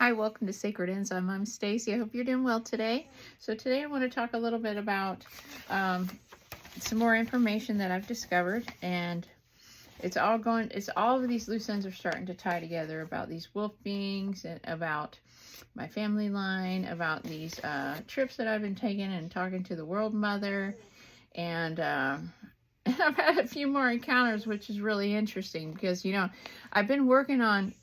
Hi, welcome to Sacred Enzyme. I'm Stacy. I hope you're doing well today. So today I want to talk a little bit about some more information that I've discovered, and it's all of these loose ends are starting to tie together about these wolf beings and about my family line, about these trips that I've been taking and talking to the World Mother, and I've had a few more encounters, which is really interesting because, I've been working on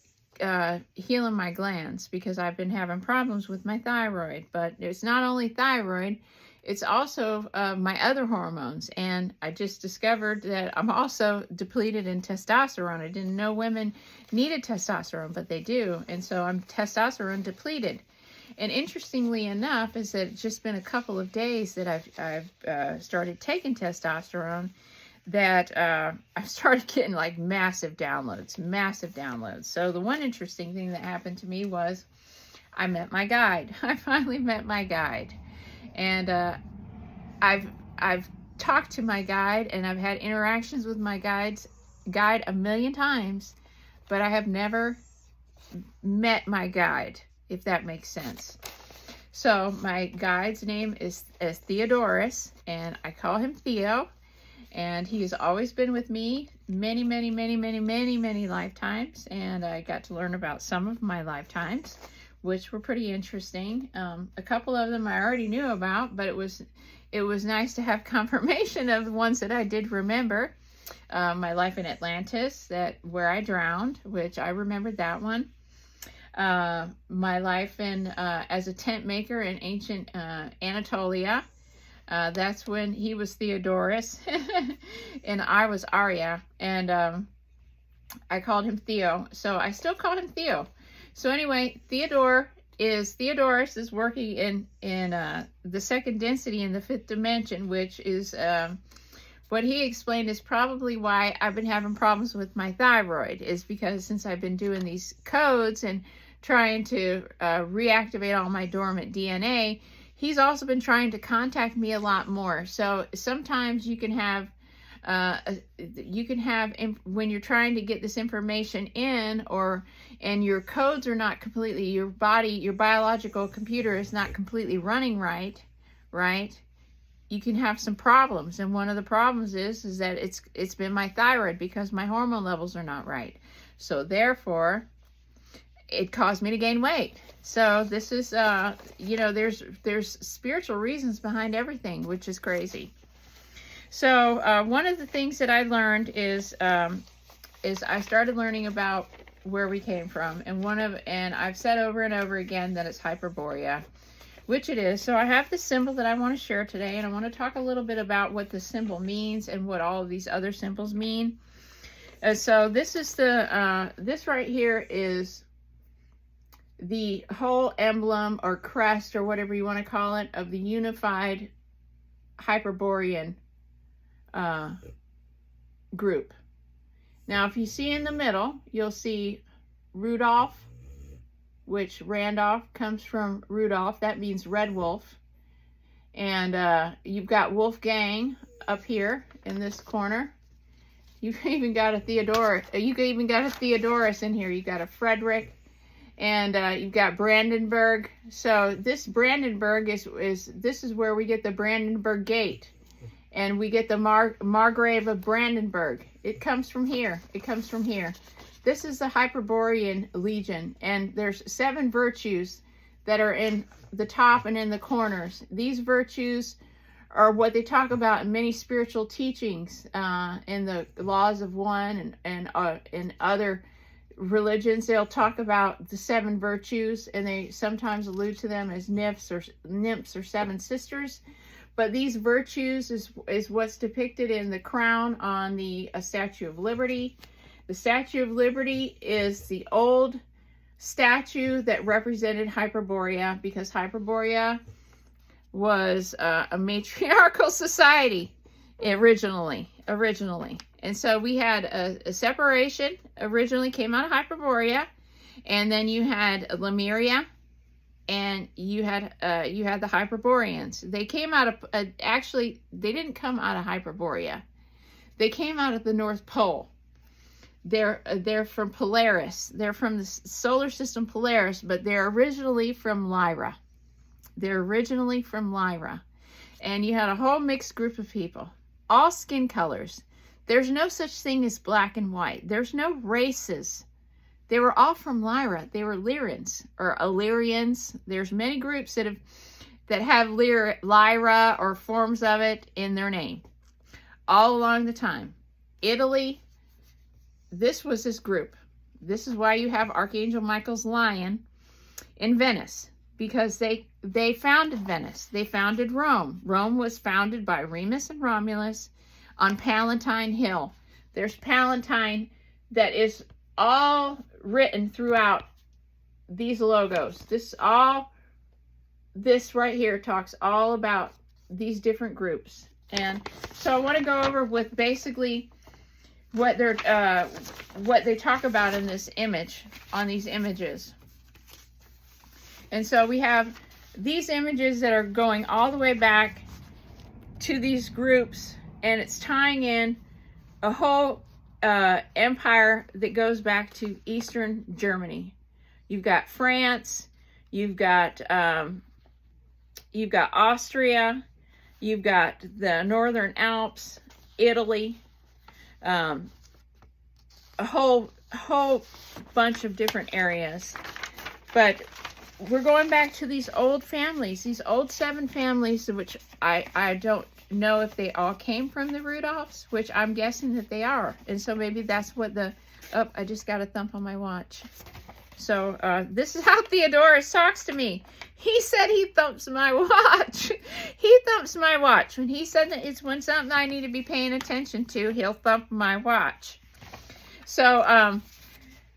healing my glands because I've been having problems with my thyroid. But it's not only thyroid, it's also my other hormones. And I just discovered that I'm also depleted in testosterone. I didn't know women needed testosterone, but they do. And so I'm testosterone depleted. And interestingly enough, is that it's just been a couple of days that I've started taking testosterone, that I started getting like massive downloads. So the one interesting thing that happened to me was I met my guide. I finally met my guide, and I've talked to my guide, and I've had interactions with my guide a million times, but I have never met my guide, if that makes sense. So my guide's name is Theodorus, and I call him Theo. And he has always been with me many lifetimes. And I got to learn about some of my lifetimes, which were pretty interesting. A couple of them I already knew about, but it was nice to have confirmation of the ones that I did remember. My life in Atlantis, where I drowned, which I remembered that one. My life as a tent maker in ancient Anatolia. That's when he was Theodorus and I was Arya, and I called him Theo, so I still call him Theo. So anyway, Theodorus is working in the second density in the fifth dimension, which is what he explained is probably why I've been having problems with my thyroid, is because since I've been doing these codes and trying to reactivate all my dormant DNA, he's also been trying to contact me a lot more. So sometimes you can have when you're trying to get this information in, and your codes are not completely, your biological computer is not completely running right, you can have some problems. And one of the problems is that it's been my thyroid, because my hormone levels are not right. So therefore, it caused me to gain weight. So this is, there's spiritual reasons behind everything, which is crazy. So one of the things that I learned is I started learning about where we came from, and I've said over and over again that it's Hyperborea, which it is. So I have this symbol that I want to share today, and I want to talk a little bit about what the symbol means and what all of these other symbols mean. So this is this right here is the whole emblem or crest or whatever you want to call it of the unified Hyperborean group. Now, if you see in the middle, you'll see Rudolph, which Randolph comes from Rudolph. That means red wolf. And you've got Wolfgang up here in this corner. You've even got a Theodorus. You even got a Theodorus in here. You got a Frederick. And you've got Brandenburg. So this Brandenburg this is where we get the Brandenburg Gate, and we get the Margrave of Brandenburg. It comes from here. This is the Hyperborean Legion, and there's 7 virtues that are in the top and in the corners. These virtues are what they talk about in many spiritual teachings, in the Laws of One and in other religions. They'll talk about the 7 virtues, and they sometimes allude to them as nymphs or 7 sisters. But these virtues is what's depicted in the crown on the Statue of Liberty. The Statue of Liberty is the old statue that represented Hyperborea, because Hyperborea was a matriarchal society originally. And so we had a separation. Originally came out of Hyperborea, and then you had Lemuria, and you had the Hyperboreans. They came out of actually they didn't come out of Hyperborea. They came out of the North Pole. They're from Polaris. They're from the solar system Polaris, but they're originally from Lyra. They're originally from Lyra. And you had a whole mixed group of people, all skin colors. There's no such thing as black and white. There's no races. They were all from Lyra. They were Lyrans or Illyrians. There's many groups that have Lyra or forms of it in their name all along the time. Italy, this was this group. This is why you have Archangel Michael's lion in Venice, because they founded Venice. They founded Rome. Rome was founded by Remus and Romulus on Palatine Hill. There's Palatine that is all written throughout these logos. This right here talks all about these different groups. And so I want to go over with basically what they talk about in this image, on these images. And so we have these images that are going all the way back to these groups, and it's tying in a whole empire that goes back to Eastern Germany. You've got France, you've got Austria, you've got the Northern Alps, Italy, a whole bunch of different areas. But we're going back to these old families, these old 7 families, which I don't know if they all came from the Rudolphs, which I'm guessing that they are. And so maybe that's what I just got a thump on my watch. So this is how Theodorus talks to me. He said he thumps my watch. He thumps my watch. When he said that it's when something I need to be paying attention to, he'll thump my watch. So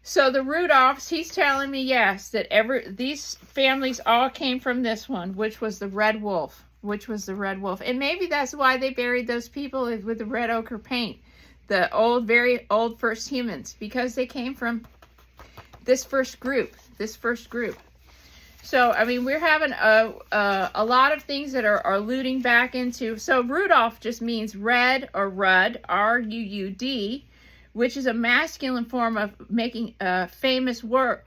so the Rudolphs, he's telling me, yes, that these families all came from this one, which was the red wolf. And maybe that's why they buried those people with the red ochre paint, the very old first humans, because they came from this first group. So, I mean, we're having a lot of things that are alluding back into. So Rudolph just means red or Rud, R-U-U-D, which is a masculine form of making a famous wolf.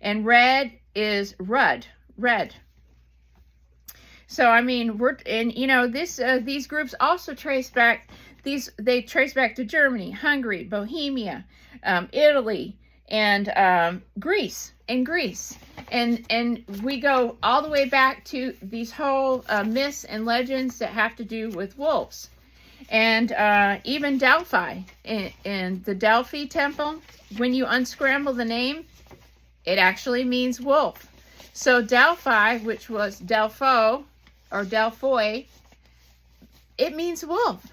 And red is Rud, red. So, I mean, these groups also trace back to Germany, Hungary, Bohemia, Italy, and Greece. And we go all the way back to these whole myths and legends that have to do with wolves. And even Delphi, in the Delphi temple, when you unscramble the name, it actually means wolf. So Delphi, which was Delpho or Delphoi, it means wolf.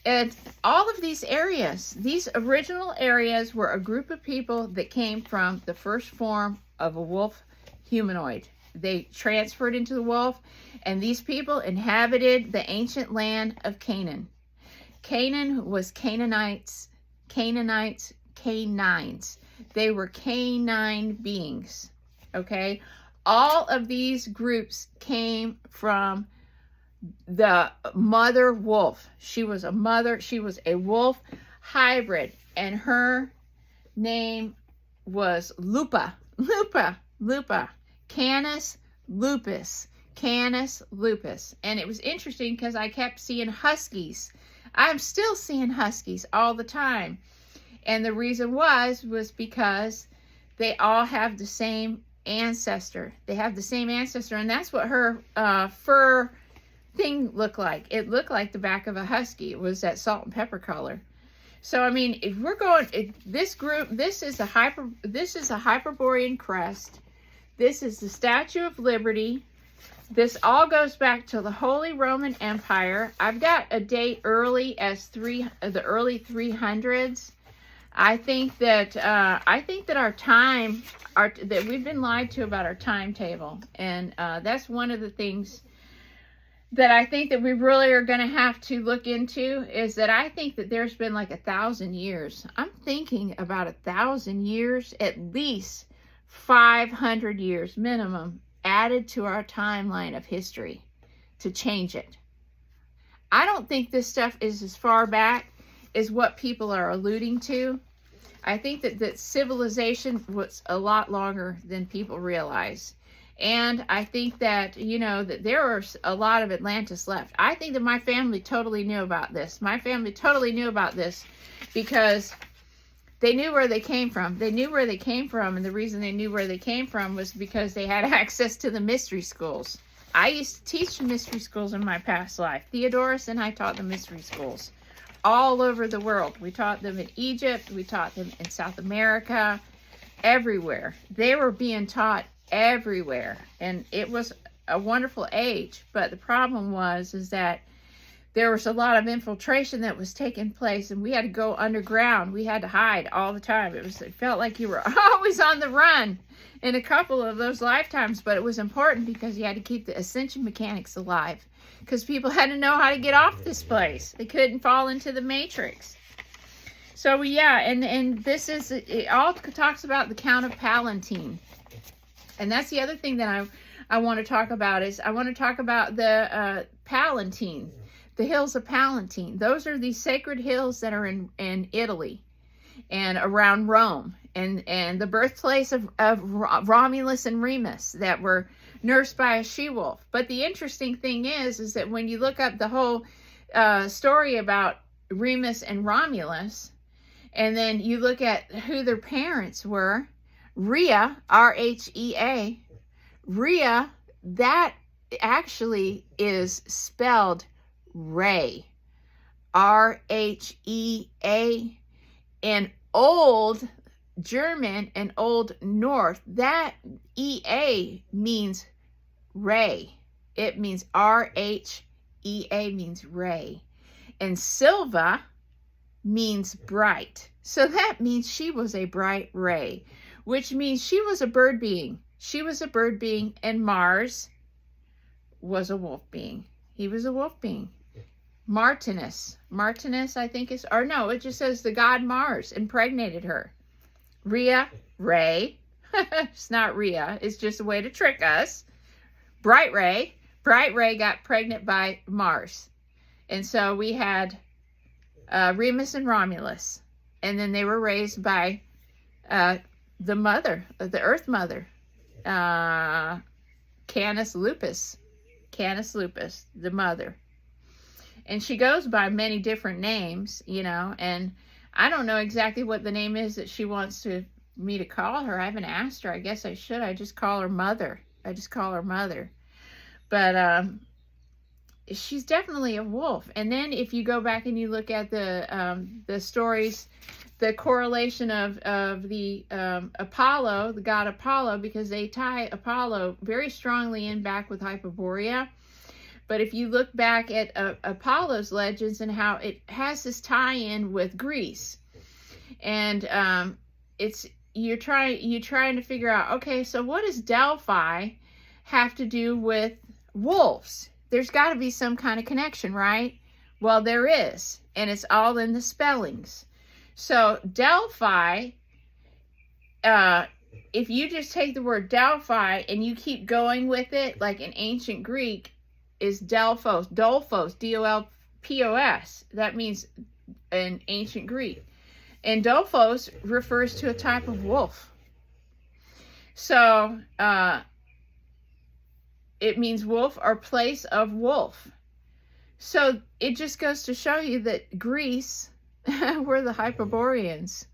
And all of these areas, these original areas, were a group of people that came from the first form of a wolf humanoid. They transferred into the wolf, and these people inhabited the ancient land of Canaan. Canaan was Canaanites. They were canine beings, okay? All of these groups came from the mother wolf. She was a wolf hybrid, and her name was Lupa. Canis lupus. And it was interesting because I kept seeing huskies. I'm still seeing huskies all the time. And the reason was because they all have the same ancestor. And that's what her fur thing looked like. It looked like the back of a husky. It was that salt and pepper color. So, I mean, if we're going, this group, this is a Hyperborean crest. This is the Statue of Liberty. This all goes back to the Holy Roman Empire. I've got a date early as the early 300s. I think that our time, that we've been lied to about our timetable, and that's one of the things that I think that we really are going to have to look into, is that I think that there's been like 1,000 years. I'm thinking about 1,000 years, at least 500 years minimum, added to our timeline of history to change it. I don't think this stuff is as far back is what people are alluding to. I think that civilization was a lot longer than people realize. And I think that, you know, that there are a lot of Atlantis left. I think that my family totally knew about this. My family totally knew about this because they knew where they came from. They knew where they came from, and the reason they knew where they came from was because they had access to the mystery schools. I used to teach mystery schools in my past life. Theodorus and I taught the mystery schools all over the world. We taught them in Egypt. We taught them in South America, everywhere. They were being taught everywhere, and it was a wonderful age. But the problem is that there was a lot of infiltration that was taking place, and we had to go underground. We had to hide all the time. It felt like you were always on the run in a couple of those lifetimes, but it was important because you had to keep the ascension mechanics alive, because people had to know how to get off this place. They couldn't fall into the matrix. So yeah, and this is, it all talks about the Count of Palatine. And that's the other thing that I want to talk about is I want to talk about the Palatine, the hills of Palatine. Those are these sacred hills that are in Italy and around Rome, and the birthplace of Romulus and Remus that were nursed by a she-wolf. But the interesting thing is that when you look up the whole story about Remus and Romulus, and then you look at who their parents were, Rhea, R-H-E-A, Rhea, that actually is spelled Ray, R-H-E-A, and Old German and Old North, that E-A means ray. It means R-H-E-A means ray. And Silva means bright. So that means she was a bright ray, which means she was a bird being. She was a bird being, and Mars was a wolf being. He was a wolf being. Martinus, I think is, or no, it just says the god Mars impregnated her. Rhea, Ray. It's not Rhea. It's just a way to trick us. Bright Ray got pregnant by Mars. And so we had Remus and Romulus. And then they were raised by the mother, the Earth Mother, Canis Lupus, the mother. And she goes by many different names, you know, and I don't know exactly what the name is that she wants me to call her. I haven't asked her. I guess I should. I just call her Mother. But she's definitely a wolf. And then if you go back and you look at the stories, the correlation of the Apollo, the god Apollo, because they tie Apollo very strongly in back with Hyperborea. But if you look back at Apollo's legends and how it has this tie-in with Greece, and you're trying to figure out, okay, so what does Delphi have to do with wolves? There's got to be some kind of connection, right? Well, there is, and it's all in the spellings. So Delphi, if you just take the word Delphi and you keep going with it, like in ancient Greek, is Delphos, D-O-L-P-O-S. That means in ancient Greek. And Delphos refers to a type of wolf. So it means wolf or place of wolf. So it just goes to show you that Greece were the Hyperboreans.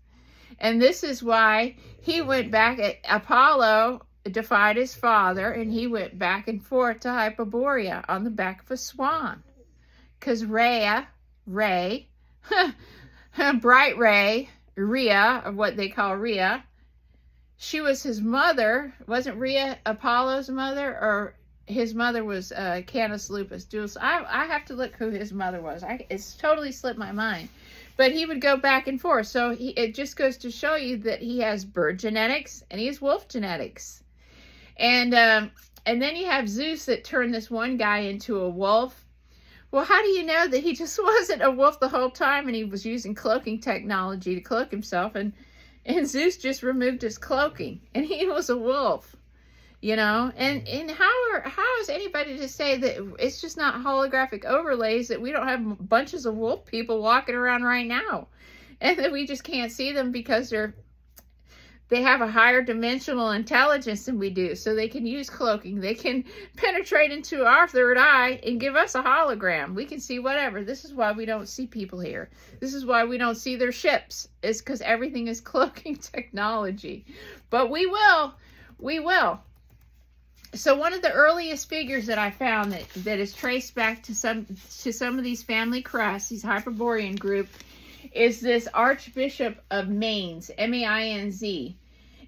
And this is why he went back at Apollo, defied his father, and he went back and forth to Hyperborea on the back of a swan. Because Ray, Bright Ray, Rhea, or what they call Rhea, she was his mother. Wasn't Rhea Apollo's mother? Or his mother was Canis Lupus. I have to look who his mother was. It's totally slipped my mind. But he would go back and forth. So it just goes to show you that he has bird genetics and he has wolf genetics. And then you have Zeus that turned this one guy into a wolf. Well, how do you know that he just wasn't a wolf the whole time and he was using cloaking technology to cloak himself, and Zeus just removed his cloaking and he was a wolf, you know? And how is anybody to say that it's just not holographic overlays, that we don't have bunches of wolf people walking around right now, and that we just can't see them because they have a higher dimensional intelligence than we do, so they can use cloaking. They can penetrate into our third eye and give us a hologram. We can see whatever. This is why we don't see people here. This is why we don't see their ships. It's because everything is cloaking technology. But we will. We will. So one of the earliest figures that I found that is traced back to some of these family crests, these Hyperborean group, is this Archbishop of Mainz, M-A-I-N-Z.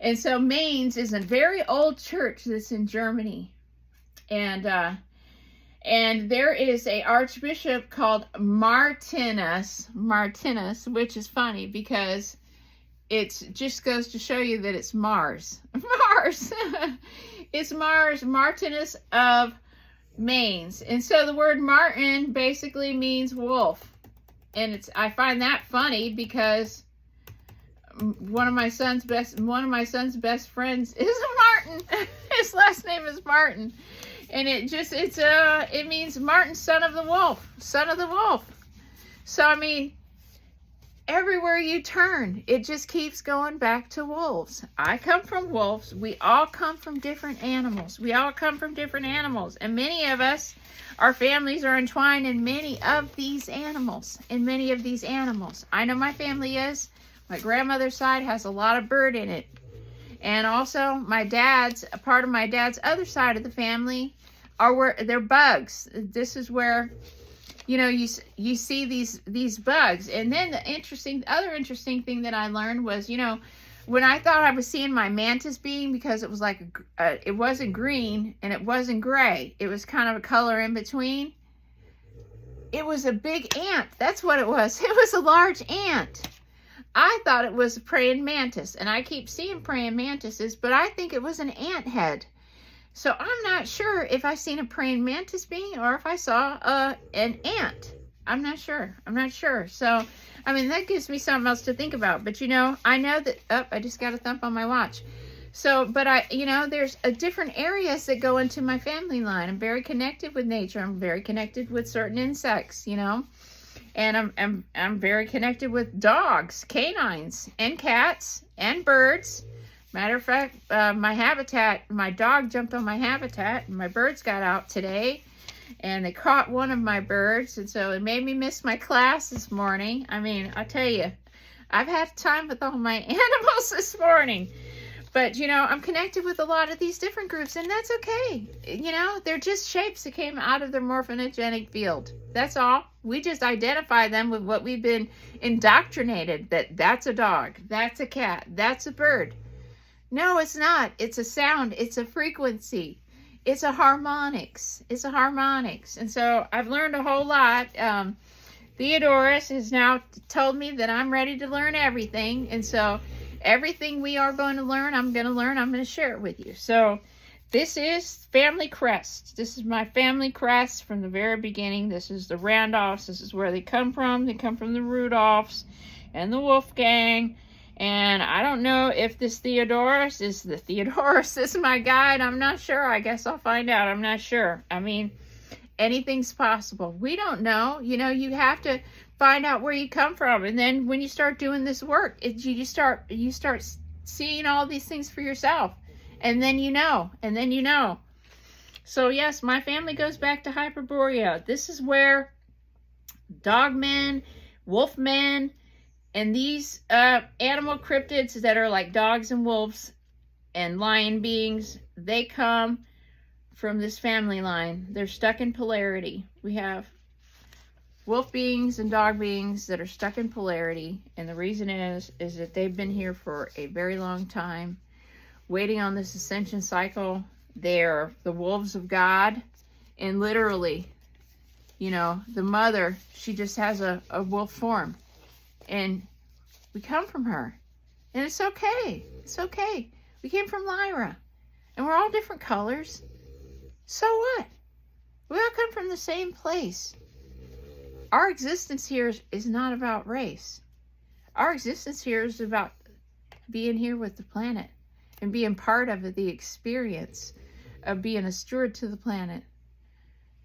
And so Mainz is a very old church that's in Germany. And there is a archbishop called Martinus, which is funny because it just goes to show you that it's Mars. Mars! It's Mars, Martinus of Mainz. And so the word Martin basically means wolf. And I find that funny because one of my son's best friends is a Martin. His last name is Martin. And it means Martin, son of the wolf. Son of the wolf. So I mean, everywhere you turn, it just keeps going back to wolves. I come from wolves. We all come from different animals. We all come from different animals. And many of us, our families are entwined in many of these animals. I know my family is. My grandmother's side has a lot of bird in it. And also a part of my dad's other side of the family they're bugs. This is where, you know, you see these bugs. And then the other interesting thing that I learned was, you know, when I thought I was seeing my mantis being, because it was like, it wasn't green and it wasn't gray. It was kind of a color in between. It was a big ant. That's what it was. It was a large ant. I thought it was a praying mantis, and I keep seeing praying mantises, but I think it was an ant head. So I'm not sure if I seen a praying mantis being or if I saw an ant. I'm not sure. So, I mean, that gives me something else to think about. But, you know, I know that, I just got a thump on my watch. So, but you know, there's different areas that go into my family line. I'm very connected with nature. I'm very connected with certain insects, you know. And I'm very connected with dogs, canines, and cats, and birds. Matter of fact, my dog jumped on my habitat, and my birds got out today. And they caught one of my birds, and so it made me miss my class this morning. I mean, I tell you, I've had time with all my animals this morning. But, you know, I'm connected with a lot of these different groups, and that's okay. You know, they're just shapes that came out of their morphogenetic field. That's all. We just identify them with what we've been indoctrinated, that's a dog, that's a cat, that's a bird. No, it's not. It's a sound. It's a frequency. It's a harmonics. And so I've learned a whole lot. Theodorus has now told me that I'm ready to learn everything. And so everything we are going to learn, I'm going to share it with you. So this is family crest. This is my family crest from the very beginning. This is the Randolphs. This is where they come from. They come from the Rudolphs and the Wolfgang. And I don't know if this Theodorus is my guide. I'm not sure. I guess I'll find out. I'm not sure. I mean, anything's possible. We don't know. You know, you have to find out where you come from. And then when you start doing this work, you start seeing all these things for yourself. And then you know. So yes, my family goes back to Hyperborea. This is where dogmen, wolfmen, and these animal cryptids that are like dogs and wolves and lion beings, they come from this family line. They're stuck in polarity. We have wolf beings and dog beings that are stuck in polarity. And the reason is that they've been here for a very long time, waiting on this ascension cycle. They're the wolves of God. And literally, you know, the mother, she just has a wolf form. And we come from her. And it's okay. It's okay. We came from Lyra. And we're all different colors. So what? We all come from the same place. Our existence here is not about race. Our existence here is about being here with the planet and being part of the experience of being a steward to the planet,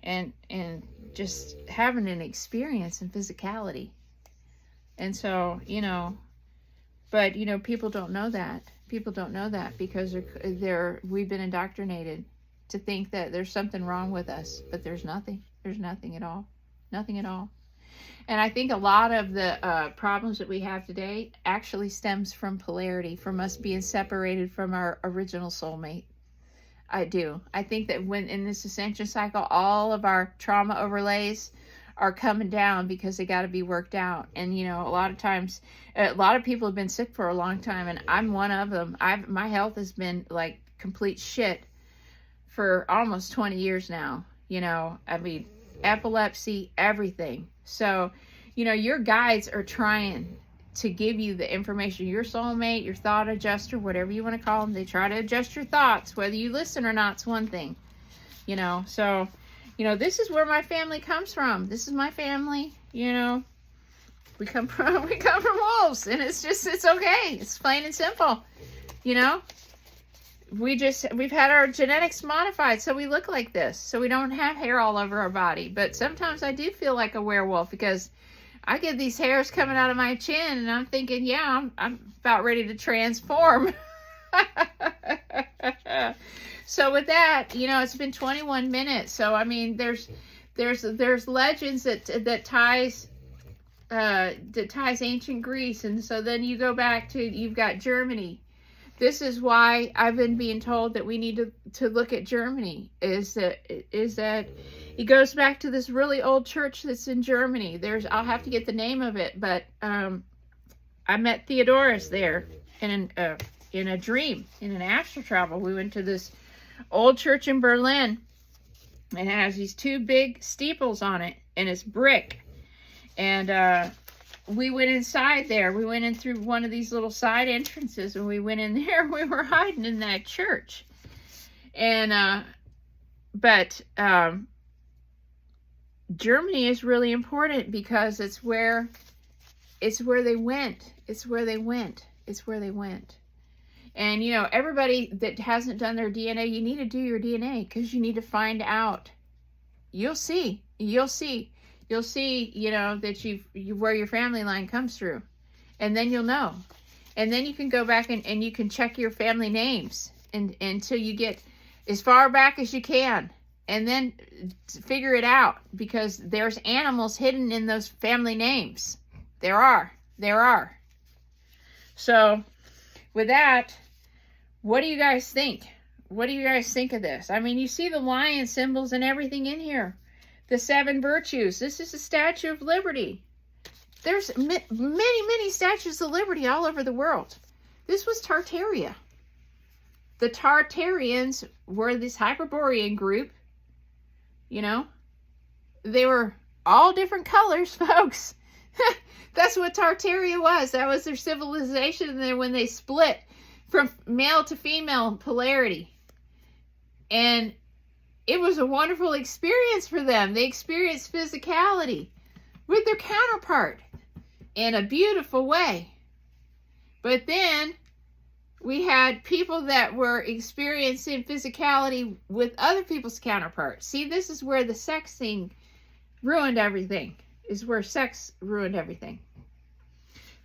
and just having an experience in physicality. And so, you know, but, you know, people don't know that. People don't know that because we've been indoctrinated to think that there's something wrong with us, but there's nothing. There's nothing at all. Nothing at all. And I think a lot of the problems that we have today actually stems from polarity, from us being separated from our original soulmate. I do. I think that when in this ascension cycle, all of our trauma overlays are coming down because they got to be worked out. And, you know, a lot of times, a lot of people have been sick for a long time, and I'm one of them. My health has been like complete shit for almost 20 years now. You know, I mean, epilepsy, everything. So, you know, your guides are trying to give you the information. Your soulmate, your thought adjuster, whatever you want to call them, they try to adjust your thoughts. Whether you listen or not, it's one thing. You know, so, you know, this is where my family comes from. This is my family. You know, we come from wolves, and it's okay. It's plain and simple. You know, we've had our genetics modified so we look like this, so we don't have hair all over our body. But sometimes I do feel like a werewolf because I get these hairs coming out of my chin, and I'm thinking, yeah, I'm about ready to transform. So with that, you know, it's been 21 minutes. So I mean, there's legends that ties ancient Greece, and so then you go back to, you've got Germany. This is why I've been being told that we need to look at Germany, is that it goes back to this really old church that's in Germany. I'll have to get the name of it, but I met Theodorus there in a dream, in an astral travel. We went to this old church in Berlin, and it has these two big steeples on it, and it's brick. And we went inside there. We went in through one of these little side entrances, and we went in there. We were hiding in that church. And but Germany is really important because it's where they went. It's where they went. It's where they went. And, you know, everybody that hasn't done their DNA, you need to do your DNA because you need to find out. You'll see, you know, that where your family line comes through. And then you'll know. And then you can go back and you can check your family names until you get as far back as you can. And then figure it out, because there's animals hidden in those family names. There are. So, with that, what do you guys think? What do you guys think of this? I mean, you see the lion symbols and everything in here. The 7 virtues. This is a Statue of Liberty. There's many statues of liberty all over the world. This was Tartaria. The Tartarians were this Hyperborean group. You know, they were all different colors, folks. That's what Tartaria was. That was their civilization. And then when they split from male to female polarity. And it was a wonderful experience for them. They experienced physicality with their counterpart in a beautiful way. But then we had people that were experiencing physicality with other people's counterparts. See, this is where the sex thing ruined everything. Is where sex ruined everything.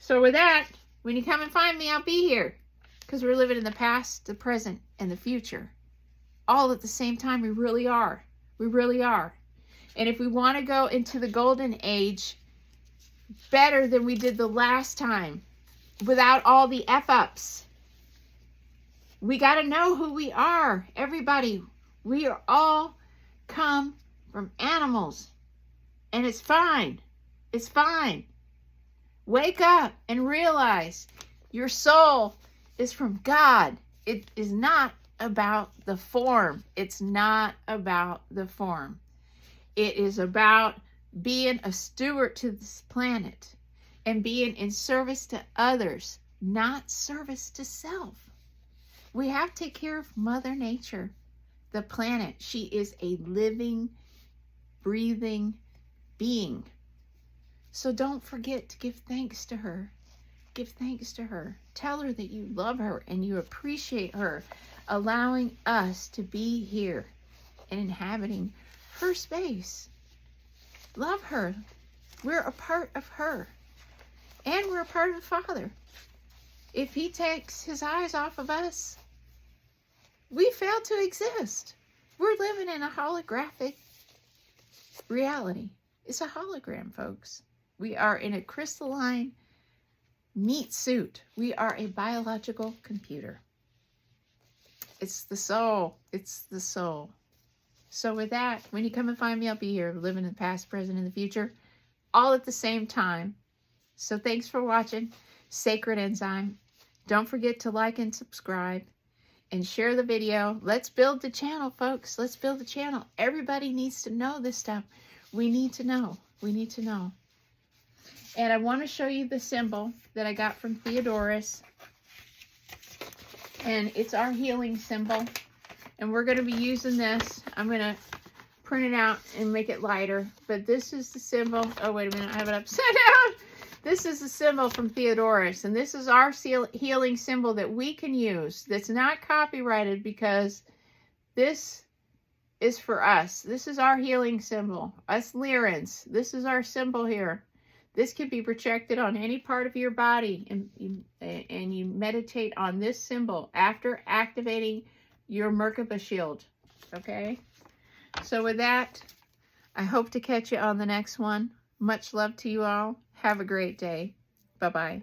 So with that, when you come and find me, I'll be here. Because we're living in the past, the present, and the future. All at the same time. We really are. We really are. And if we want to go into the golden age better than we did the last time, without all the F-ups, we got to know who we are. Everybody, we are all come from animals. And it's fine. It's fine. Wake up and realize your soul is from God. It is not about the form. It's not about the form. It is about being a steward to this planet and being in service to others, not service to self. We have to take care of Mother Nature, the planet. She is a living, breathing being. So don't forget to give thanks to her. Give thanks to her. Tell her that you love her and you appreciate her. allowing us to be here and inhabiting her space. Love her. We're a part of her. And we're a part of the Father. If he takes his eyes off of us, we fail to exist. We're living in a holographic reality. It's a hologram, folks. We are in a crystalline meat suit. We are a biological computer. It's the soul. It's the soul. So with that, when you come and find me, I'll be here, living in the past, present, and the future, all at the same time. So thanks for watching Sacred Enzyme. Don't forget to like and subscribe and share the video. Let's build the channel, folks. Let's build the channel. Everybody needs to know this stuff. We need to know. We need to know. And I want to show you the symbol that I got from Theodorus. And it's our healing symbol. And we're going to be using this. I'm going to print it out and make it lighter. But this is the symbol. Oh, wait a minute. I have it upside down. This is the symbol from Theodorus. And this is our healing symbol that we can use. That's not copyrighted because this is for us. This is our healing symbol. Us Lyrans. This is our symbol here. This can be projected on any part of your body. And you meditate on this symbol after activating your Merkaba shield. Okay? So with that, I hope to catch you on the next one. Much love to you all. Have a great day. Bye-bye.